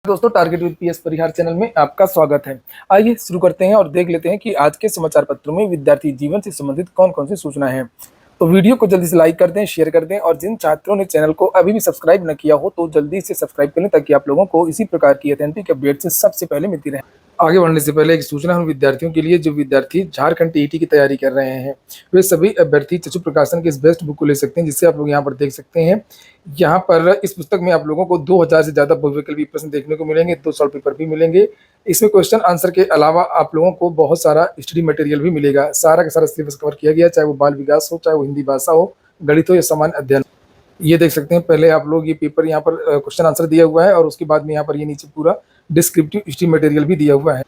दोस्तों, target with PS Parihar channel में आपका स्वागत है। आइए शुरू करते हैं और देख लेते हैं कि आज के समाचार पत्रों में विद्यार्थी जीवन से संबंधित कौन कौन सी सूचनाएं हैं। तो वीडियो को जल्दी से लाइक कर दें, शेयर कर दें और जिन छात्रों ने चैनल को अभी भी सब्सक्राइब न किया हो तो जल्दी से सब्सक्राइब कर लें ताकि आप लोगों को इसी प्रकार की अथेंटिक अपडेट सबसे पहले मिलती रहे। आगे बढ़ने से पहले एक सूचना उन विद्यार्थियों के लिए जो विद्यार्थी झारखंड टीईटी की तैयारी कर रहे हैं। वे सभी अभ्यर्थी चक्षु प्रकाशन की इस बेस्ट बुक को ले सकते हैं, जिसे आप लोग यहाँ पर देख सकते हैं। यहाँ पर इस पुस्तक में आप लोगों को 2000 से ज़्यादा बहुविकल्पी प्रश्न देखने को मिलेंगे, 2 सॉल्व पेपर भी मिलेंगे। इसमें क्वेश्चन आंसर के अलावा आप लोगों को बहुत सारा स्टडी मटेरियल भी मिलेगा। सारा का सारा सिलेबस कवर किया गया, चाहे वो बाल विकास हो, चाहे वो हिंदी भाषा हो, गणित हो या सामान्य अध्ययन। ये देख सकते हैं, पहले आप लोग ये पेपर यहाँ पर क्वेश्चन आंसर दिया हुआ है और उसके बाद में यहाँ पर ये नीचे पूरा डिस्क्रिप्टिव स्टडी मटेरियल भी दिया हुआ है।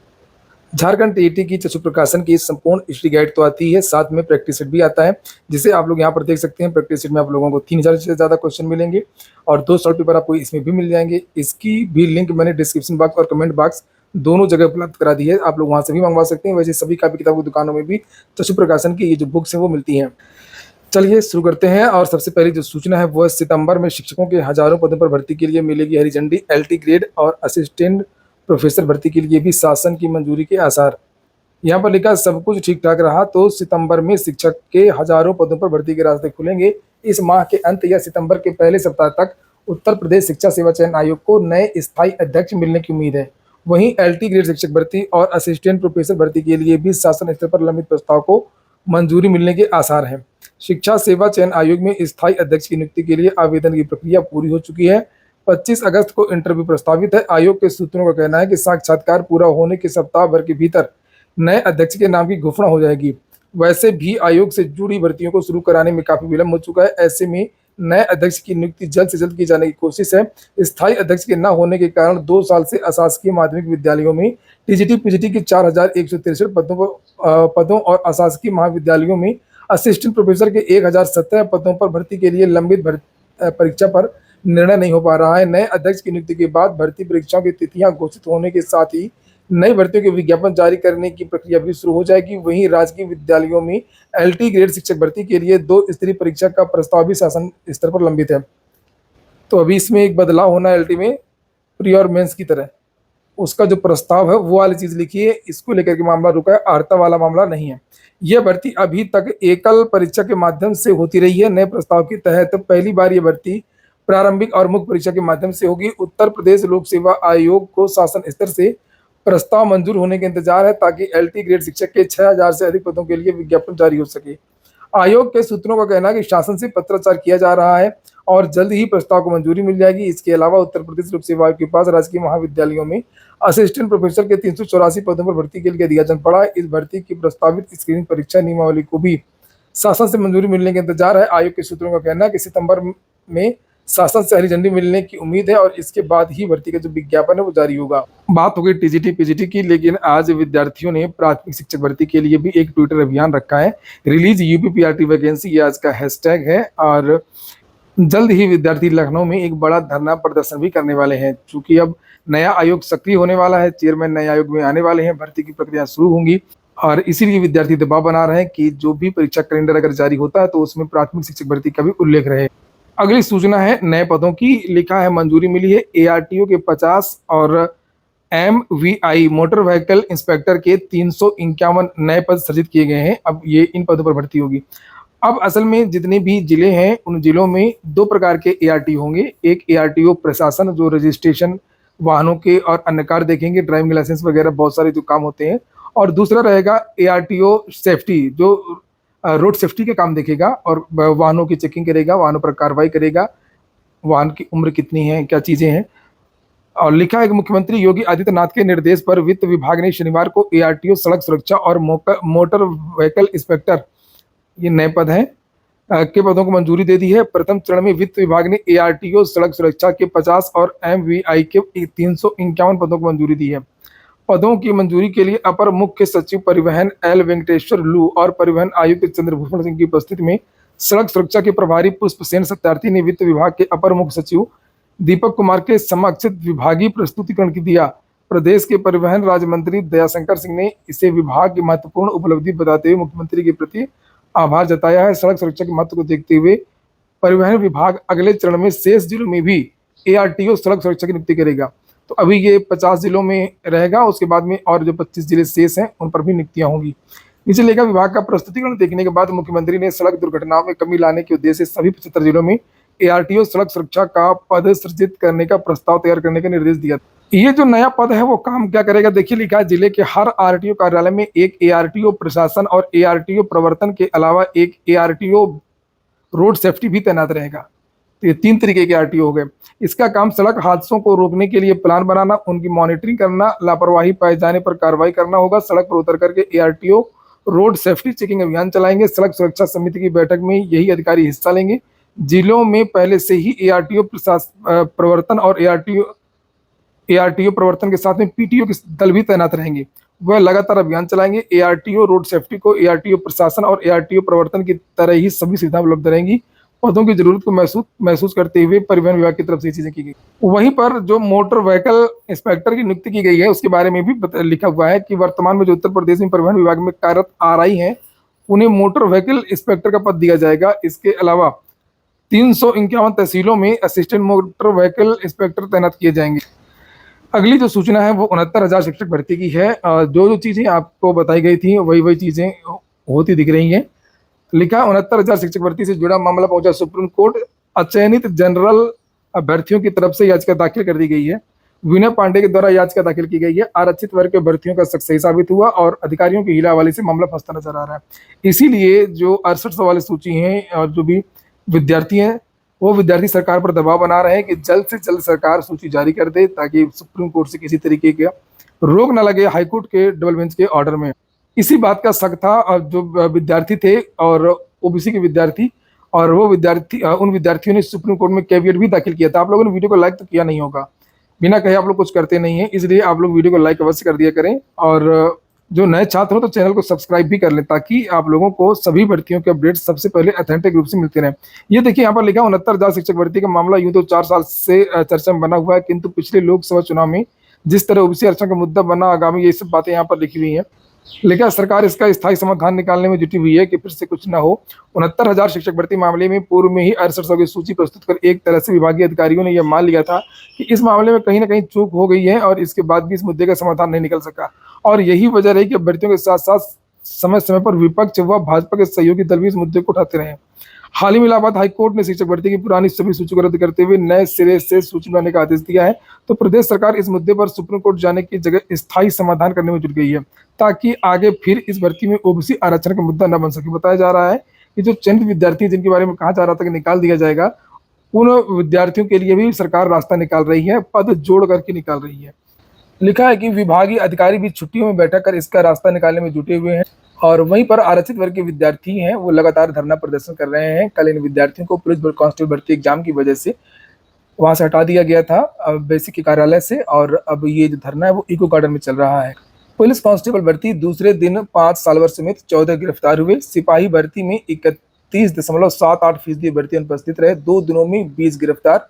झारखंड टीईटी की चक्षु प्रकाशन की संपूर्ण स्टडी गाइड तो आती है, साथ में प्रैक्टिस सेट भी आता है, जिसे आप लोग यहाँ पर देख सकते हैं। प्रैक्टिस सेट में आप लोगों को 3000 से ज़्यादा क्वेश्चन मिलेंगे और 2 सॉल्व पेपर आपको इसमें भी मिल जाएंगे। इसकी भी लिंक मैंने डिस्क्रिप्शन बॉक्स और कमेंट बॉक्स दोनों जगह उपलब्ध करा दी है, आप लोग वहाँ से भी मंगवा सकते हैं। वैसे सभी कापी किताबों की दुकानों में भी चक्षु प्रकाशन की ये जो बुक्स हैं वो मिलती हैं। चलिए शुरू करते हैं। और सबसे पहली जो सूचना है वो सितंबर में शिक्षकों के हजारों पदों पर भर्ती के लिए मिलेगी हरी झंडी। एलटी ग्रेड और असिस्टेंट प्रोफेसर भर्ती के लिए भी शासन की मंजूरी के आसार। यहाँ पर लिखा सब कुछ ठीक ठाक रहा तो सितंबर में शिक्षक के हजारों पदों पर भर्ती के रास्ते खुलेंगे। इस माह के अंत या सितंबर के पहले सप्ताह तक उत्तर प्रदेश शिक्षा सेवा चयन आयोग को नए स्थायी अध्यक्ष मिलने की उम्मीद है। वहीं एलटी ग्रेड शिक्षक भर्ती और असिस्टेंट प्रोफेसर भर्ती के लिए भी शासन स्तर पर लंबित प्रस्ताव को मंजूरी मिलने के आसार हैं। शिक्षा सेवा चयन आयोग में स्थायी अध्यक्ष की नियुक्ति के लिए आवेदन की प्रक्रिया पूरी हो चुकी है। 25 अगस्त को इंटरव्यू प्रस्तावित है। आयोग के सूत्रों का कहना है कि साक्षात्कार पूरा होने के सप्ताह भर के भीतर नए अध्यक्ष के नाम की घोषणा हो जाएगी। वैसे भी आयोग से जुड़ी भर्तियों को शुरू कराने में काफी विलंब हो चुका है। ऐसे में नए अध्यक्ष की नियुक्ति जल्द से जल्द की जाने की कोशिश है। स्थायी अध्यक्ष के न होने के कारण 2 साल से अशासकीय माध्यमिक विद्यालयों में टीजीटी पीजीटी के 4163 पदों और अशासकीय महाविद्यालयों में असिस्टेंट प्रोफेसर के 1017 पदों पर भर्ती के लिए लंबित परीक्षा पर निर्णय नहीं हो पा रहा है। नए अध्यक्ष की नियुक्ति के बाद भर्ती परीक्षाओं की तिथियां घोषित होने के साथ ही नई भर्तियों के विज्ञापन जारी करने की प्रक्रिया भी शुरू हो जाएगी। वहीं राजकीय विद्यालयों में एलटी ग्रेड शिक्षक भर्ती के लिए 2 स्तरीय परीक्षा का प्रस्ताव भी शासन स्तर पर लंबित है। तो अभी इसमें एक बदलाव होना है एलटी में, प्री और मेंस की तरह। उसका जो प्रस्ताव है वो वाली चीज लिखी है, इसको लेकर के मामला रुका है, अर्ता वाला मामला नहीं है। यह भर्ती अभी तक एकल परीक्षा के माध्यम से होती रही है। नए प्रस्ताव के तहत पहली बार यह भर्ती प्रारंभिक और मुख्य परीक्षा के माध्यम से होगी। उत्तर प्रदेश लोक सेवा आयोग को शासन स्तर से प्रस्ताव मंजूर होने के इंतजार है ताकि एलटी ग्रेड शिक्षक के 6000 से अधिक पदों के लिए विज्ञापन जारी हो सके। आयोग के सूत्रों का कहना है कि शासन से पत्राचार किया जा रहा है और जल्द ही प्रस्ताव को मंजूरी मिल जाएगी। इसके अलावा उत्तर प्रदेश लोक सेवा आयोग के पास राजकीय महाविद्यालयों में असिस्टेंट प्रोफेसर के 384 पदों पर भर्ती के लिए दिया जन पड़ा। इस भर्ती की प्रस्तावित स्क्रीनिंग परीक्षा नियमावली को भी शासन से मंजूरी मिलने का इंतजार है। आयोग के सूत्रों का कहना है कि सितंबर में शासन से हरी झंडी मिलने की उम्मीद है और इसके बाद ही भर्ती का जो विज्ञापन है वो जारी होगा। बात हो गई टीजीटी पीजीटी की, लेकिन आज विद्यार्थियों ने प्राथमिक शिक्षक भर्ती के लिए भी एक ट्विटर अभियान रखा है। रिलीज यूपीपीआरटी वैकेंसी, ये आज का हैशटैग है। और जल्द ही विद्यार्थी लखनऊ में एक बड़ा धरना प्रदर्शन भी करने वाले हैं। चूंकि अब नया आयोग सक्रिय होने वाला है, चेयरमैन नए आयोग में आने वाले हैं, भर्ती की प्रक्रिया शुरू होंगी और इसीलिए विद्यार्थी दबाव बना रहे हैं कि जो भी परीक्षा कैलेंडर अगर जारी होता है तो उसमें प्राथमिक शिक्षक भर्ती का भी उल्लेख रहे। अगली सूचना है नए पदों की। लिखा है मंजूरी मिली है एआरटीओ के 50 और एमवीआई मोटर व्हीकल इंस्पेक्टर के 351 नए पद सृजित किए गए हैं। अब ये इन पदों पर भर्ती होगी। अब असल में जितने भी जिले हैं उन जिलों में 2 प्रकार के एआरटी होंगे। एक एआरटीओ प्रशासन जो रजिस्ट्रेशन वाहनों के और अन्य कार्य देखेंगे, ड्राइविंग लाइसेंस वगैरह बहुत सारे जो काम होते हैं, और दूसरा रहेगा एआरटीओ सेफ्टी जो रोड सेफ्टी का काम देखेगा और वाहनों की चेकिंग करेगा, वाहनों पर कार्रवाई करेगा, वाहन की उम्र कितनी है, क्या चीजें हैं। और लिखा है कि मुख्यमंत्री योगी आदित्यनाथ के निर्देश पर वित्त विभाग ने शनिवार को एआरटीओ सड़क सुरक्षा और मोटर व्हीकल इंस्पेक्टर, ये नए पद हैं, के पदों को मंजूरी दे दी है। प्रथम चरण में वित्त विभाग ने एआरटीओ सड़क सुरक्षा के 50 और एमवीआई के 351 पदों को मंजूरी दी है। पदों की मंजूरी के लिए अपर मुख्य सचिव परिवहन एल वेंकटेश्वर लू और परिवहन आयुक्त चंद्रभूषण सिंह की उपस्थिति में सड़क सुरक्षा के प्रभारी पुष्पसेन सत्यार्थी ने वित्त विभाग के अपर मुख्य सचिव दीपक कुमार के समक्ष विभागीय प्रस्तुतिकरण दिया। प्रदेश के परिवहन राज्य मंत्री दयाशंकर सिंह ने इसे विभाग की महत्वपूर्ण उपलब्धि बताते हुए मुख्यमंत्री के प्रति आभार जताया है। सड़क सुरक्षा के महत्व को देखते हुए परिवहन विभाग अगले चरण में शेष जिलों में भी एआरटीओ सड़क सुरक्षा की नियुक्ति करेगा। तो अभी ये 50 जिलों में रहेगा, उसके बाद में और जो 25 जिले शेष हैं उन पर भी नियुक्तियां होंगी। नीचे लेखा विभाग का प्रस्तुतिकरण देखने के बाद मुख्यमंत्री ने सड़क दुर्घटनाओं में कमी लाने के उद्देश्य से सभी 75 जिलों में एआरटीओ सड़क सुरक्षा का पद सृजित करने का प्रस्ताव तैयार करने का निर्देश दिया। ये जो नया पद है वो काम क्या करेगा, देखिए लिखा है जिले के हर आरटीओ कार्यालय में एक एआरटीओ प्रशासन और एआरटीओ प्रवर्तन के अलावा एक एआरटीओ रोड सेफ्टी भी तैनात रहेगा। तो ये 3 तरीके के आरटीओ हो गए। इसका काम सड़क हादसों को रोकने के लिए प्लान बनाना, उनकी मॉनिटरिंग करना, लापरवाही पाए जाने पर कार्रवाई करना होगा। सड़क पर उतर करके एआरटीओ रोड सेफ्टी चेकिंग अभियान चलाएंगे। सड़क सुरक्षा समिति की बैठक में यही अधिकारी हिस्सा लेंगे। जिलों में पहले से ही एआरटीओ प्रवर्तन और एआरटीओ प्रवर्तन के साथ में पीटीओ के दल भी तैनात रहेंगे। वह लगातार अभियान चलाएंगे। एआरटीओ रोड सेफ्टी को एआरटीओ प्रशासन और एआरटीओ प्रवर्तन की तरह ही सभी सुविधाएं उपलब्ध रहेंगी। पदों की जरूरत को महसूस करते हुए परिवहन विभाग की तरफ से ये चीजें की गई। वहीं पर जो मोटर व्हीकल इंस्पेक्टर की नियुक्ति की गई है उसके बारे में भी लिखा हुआ है कि वर्तमान में जो उत्तर प्रदेश में परिवहन विभाग में कार्यरत आरआई है उन्हें मोटर व्हीकल इंस्पेक्टर का पद दिया जाएगा। इसके अलावा 351 तहसीलों में असिस्टेंट मोटर व्हीकल इंस्पेक्टर तैनात किए जाएंगे। अगली जो सूचना है वो 69,000 शिक्षक भर्ती की है। जो चीजें आपको बताई गई थी वही चीजें होती दिख रही हैं। लिखा 69,000 शिक्षक भर्ती से जुड़ा मामला पहुंचा सुप्रीम कोर्ट। अचयनित जनरल अभ्यर्थियों की तरफ से याचिका दाखिल कर दी गई है। विनय पांडे के द्वारा याचिका दाखिल की गई है। आरक्षित वर्ग के भर्तियों का सही साबित हुआ और अधिकारियों की हिलावाली से मामला फंसता नजर आ रहा है। इसीलिए जो 68 वाली सूची है और जो भी विद्यार्थी हैं वो विद्यार्थी सरकार पर दबाव बना रहे हैं कि जल्द से जल्द सरकार सूची जारी कर दे ताकि सुप्रीम कोर्ट से किसी तरीके का रोक न लगे हाईकोर्ट के डबल बेंच के ऑर्डर में। इसी बात का शक था और जो विद्यार्थी थे और ओबीसी के विद्यार्थी और वो विद्यार्थी उन विद्यार्थियों ने सुप्रीम कोर्ट में कैविएट भी दाखिल किया था। आप लोगों ने वीडियो को लाइक तो किया नहीं होगा, बिना कहे आप लोग कुछ करते नहीं है, इसलिए आप लोग वीडियो को लाइक अवश्य कर दिया करें और जो नए छात्र हो तो चैनल को सब्सक्राइब भी कर लें ताकि आप लोगों को सभी भर्तियों के अपडेट सबसे पहले ऑथेंटिक रूप से मिलते रहें। ये देखिए यहाँ पर लिखा 69,000 शिक्षक भर्ती का मामला यूं तो 4 साल से चर्चा में बना हुआ है, किंतु पिछले लोकसभा चुनाव में जिस तरह ओबीसी आरक्षण का मुद्दा बना आगामी ये सब बातें यहाँ पर लिखी हुई हैं। लेकिन सरकार इसका स्थायी समाधान निकालने में जुटी हुई है कि फिर से कुछ न हो। 69,000 शिक्षक भर्ती मामले में पूर्व में ही 6800 की सूची प्रस्तुत कर एक तरह से विभागीय अधिकारियों ने यह मान लिया था कि इस मामले में कहीं ना कहीं चूक हो गई है और इसके बाद भी इस मुद्दे का समाधान नहीं निकल सका और यही वजह रही कि अभ्यर्थियों के साथ साथ समय समय पर विपक्ष व भाजपा के सहयोगी दल भी इस मुद्दे को उठाते रहे। हाल ही में इलाहाबाद हाईकोर्ट ने शिक्षक भर्ती की पुरानी सभी सूची को रद्द करते हुए नए सिरे से सूची बनाने का आदेश दिया है। तो प्रदेश सरकार इस मुद्दे पर सुप्रीम कोर्ट जाने की जगह स्थायी समाधान करने में जुट गई है ताकि आगे फिर इस भर्ती में ओबीसी आरक्षण का मुद्दा न बन सके। बताया जा रहा है कि जो चयनित विद्यार्थी जिनके बारे में कहा जा रहा था कि निकाल दिया जाएगा, उन विद्यार्थियों के लिए भी सरकार रास्ता निकाल रही है, पद जोड़ करके निकाल रही है। लिखा है कि विभागीय अधिकारी भी छुट्टियों में बैठक कर इसका रास्ता निकालने में जुटे हुए हैं और वहीं पर आरक्षित वर्ग के विद्यार्थी हैं वो लगातार धरना प्रदर्शन कर रहे हैं। कल इन विद्यार्थियों को पुलिस कांस्टेबल भर्ती एग्जाम की वजह से वहां से हटा दिया गया था बेसिक के कार्यालय से और अब ये जो धरना है वो इको गार्डन में चल रहा है। पुलिस कांस्टेबल भर्ती दूसरे दिन 5 साल वर्ष समेत 14 गिरफ्तार हुए। सिपाही भर्ती में 31.78% भर्ती अनुपस्थित रहे। 2 दिनों में 20 गिरफ्तार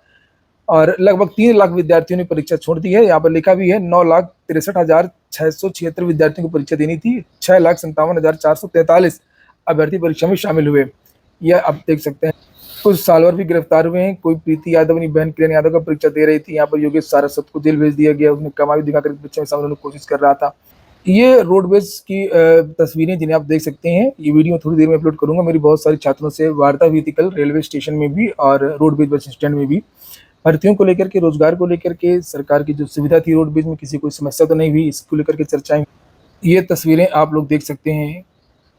और लगभग 3 लाख विद्यार्थियों ने परीक्षा छोड़ दी है। यहाँ पर लिखा भी है 9,63,676 विद्यार्थियों को परीक्षा देनी थी। 6,57,443 अभ्यर्थी परीक्षा में शामिल हुए। यह आप देख सकते हैं। कुछ सालवर भी गिरफ्तार हुए हैं। कोई प्रीति यादव अपनी बहन किरण यादव का परीक्षा दे रही थी। यहाँ पर योगेश सारस्वत को जेल भेज दिया गया। उसने कमाई दिखाकर परीक्षा में शामिल होने की कोशिश कर रहा था। ये रोडवेज की तस्वीरें जिन्हें आप देख सकते हैं। ये वीडियो थोड़ी देर में अपलोड करूंगा। मेरी बहुत सारे छात्रों से वार्ता हुई थी कल रेलवे स्टेशन में भी और रोडवेज बस स्टैंड में भी। भर्तियों को लेकर के, रोजगार को लेकर के, सरकार की जो सुविधा थी रोडवेज में किसी कोई समस्या तो नहीं हुई, इसको लेकर के चर्चाएं। ये तस्वीरें आप लोग देख सकते हैं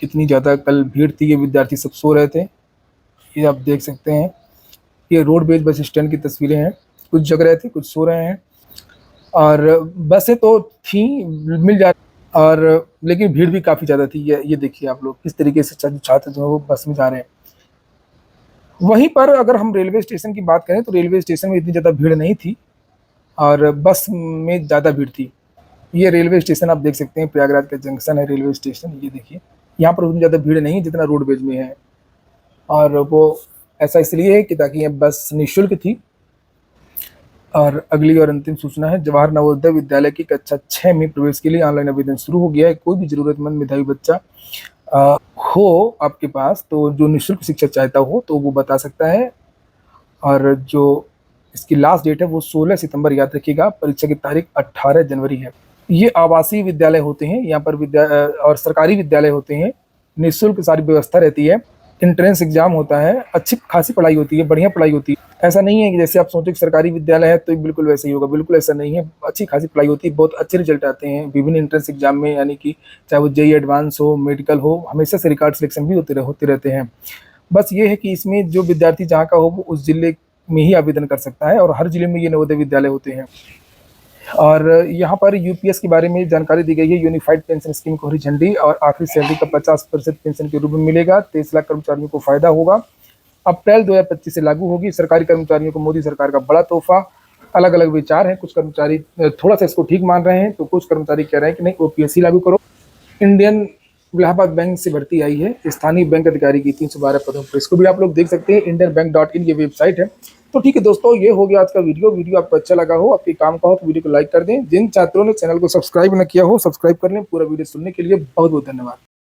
कितनी ज़्यादा कल भीड़ थी। ये विद्यार्थी सब सो रहे थे, ये आप देख सकते हैं। ये रोडवेज बस स्टैंड की तस्वीरें हैं। कुछ जग रहे थे, कुछ सो रहे हैं और बसें तो थी मिल जा और लेकिन भीड़ भी काफ़ी ज़्यादा थी। ये देखिए आप लोग किस तरीके से छात्र जो है वो बस में जा रहे हैं। वहीं पर अगर हम रेलवे स्टेशन की बात करें तो रेलवे स्टेशन में इतनी ज़्यादा भीड़ नहीं थी और बस में ज़्यादा भीड़ थी। ये रेलवे स्टेशन आप देख सकते हैं, प्रयागराज का जंक्शन है रेलवे स्टेशन। ये देखिए यहाँ पर उतनी ज़्यादा भीड़ नहीं है जितना रोडवेज में है और वो ऐसा इसलिए है कि ताकि ये बस निःशुल्क थी। और अगली और अंतिम सूचना है, जवाहर नवोदय विद्यालय की कक्षा 6 में प्रवेश के लिए ऑनलाइन आवेदन शुरू हो गया है। कोई भी जरूरतमंद मेधावी बच्चा हो आपके पास तो जो निःशुल्क शिक्षा चाहता हो तो वो बता सकता है। और जो इसकी लास्ट डेट है वो 16 सितंबर, याद रखिएगा। परीक्षा की तारीख 18 जनवरी है। ये आवासीय विद्यालय होते हैं, यहाँ पर और सरकारी विद्यालय होते हैं। निःशुल्क सारी व्यवस्था रहती है। एंट्रेंस एग्जाम होता है, अच्छी खासी पढ़ाई होती है, बढ़िया पढ़ाई होती है। ऐसा नहीं है कि जैसे आप सोचो कि सरकारी विद्यालय है तो बिल्कुल वैसे ही होगा, बिल्कुल ऐसा नहीं है। अच्छी खासी पढ़ाई होती है, बहुत अच्छे रिजल्ट आते हैं विभिन्न एंट्रेंस एग्जाम में, यानी कि चाहे वो जेईई एडवांस हो, मेडिकल हो, हमेशा से रिकॉर्ड सिलेक्शन भी होते रहते हैं। बस ये है कि इसमें जो विद्यार्थी जहाँ का हो वो उस जिले में ही आवेदन कर सकता है, और हर जिले में ये नवोदय विद्यालय होते हैं। और यहाँ पर यूपीएस के बारे में जानकारी दी गई है। यूनिफाइड पेंशन स्कीम को हरी झंडी, और आखिरी सैलरी का 50% पेंशन के रूप में मिलेगा। 23 लाख कर्मचारियों को फायदा होगा। अप्रैल 2025 से लागू होगी। सरकारी कर्मचारियों को मोदी सरकार का बड़ा तोहफा। अलग अलग विचार हैं, कुछ कर्मचारी थोड़ा सा इसको ठीक मान रहे हैं, तो कुछ कर्मचारी कह रहे हैं कि नहीं, ओपीएससी लागू करो। इंडियन इलाहाबाद बैंक से भर्ती आई है स्थानीय बैंक अधिकारी की 312 पदों पर। इसको भी आप लोग देख सकते हैं, indianbank.in ये वेबसाइट है। तो ठीक है दोस्तों, ये हो गया आज का वीडियो आपको अच्छा लगा हो, आपके काम का हो तो वीडियो को लाइक कर दें। जिन छात्रों ने चैनल को सब्सक्राइब न किया हो, सब्सक्राइब कर लें। पूरा वीडियो सुनने के लिए बहुत बहुत धन्यवाद।